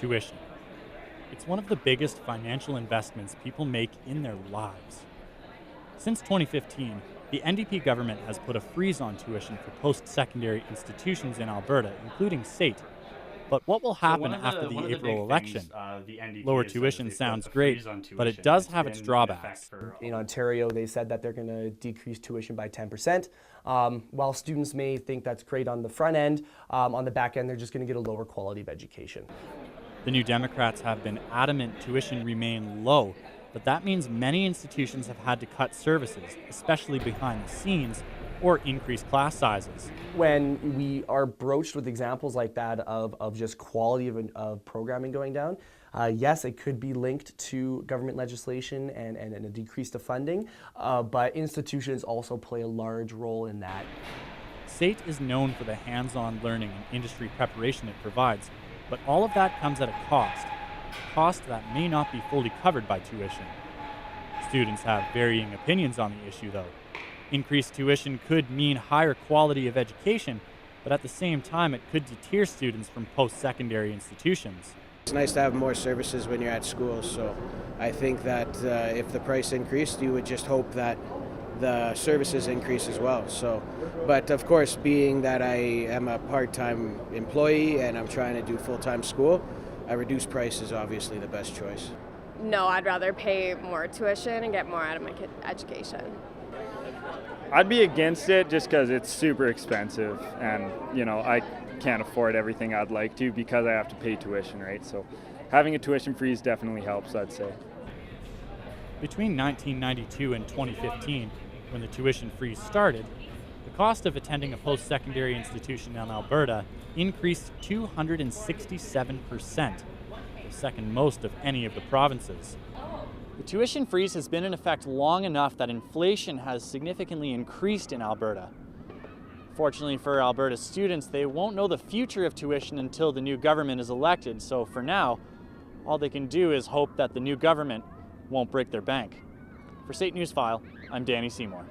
Tuition. It's one of the biggest financial investments people make in their lives. Since 2015, the NDP government has put a freeze on tuition for post-secondary institutions in Alberta, including SAIT. But what will happen after the April election? Lower tuition sounds great, but it does have its drawbacks. In Ontario, they said that they're going to decrease tuition by 10%. While students may think that's great on the front end, on the back end, they're just going to get a lower quality of education. The New Democrats have been adamant tuition remain low, but that means many institutions have had to cut services, especially behind the scenes, or increase class sizes. When we are broached with examples like that of just quality of programming going down, yes, it could be linked to government legislation and a decrease to funding, but institutions also play a large role in that. SAIT is known for the hands-on learning and industry preparation it provides, but all of that comes at a cost that may not be fully covered by tuition. Students have varying opinions on the issue, though. Increased tuition could mean higher quality of education, but at the same time it could deter students from post-secondary institutions. It's nice to have more services when you're at school, so I think that if the price increased, you would just hope that the services increase as well. But of course, being that I am a part-time employee and I'm trying to do full-time school, a reduced price is obviously the best choice. No, I'd rather pay more tuition and get more out of my education. I'd be against it just because it's super expensive and, I can't afford everything I'd like to because I have to pay tuition, right? So having a tuition freeze definitely helps, I'd say. Between 1992 and 2015, when the tuition freeze started, the cost of attending a post-secondary institution in Alberta increased 267%, the second most of any of the provinces. The tuition freeze has been in effect long enough that inflation has significantly increased in Alberta. Fortunately for Alberta students, they won't know the future of tuition until the new government is elected, so for now, all they can do is hope that the new government won't break their bank. For State News File, I'm Danny Seymour.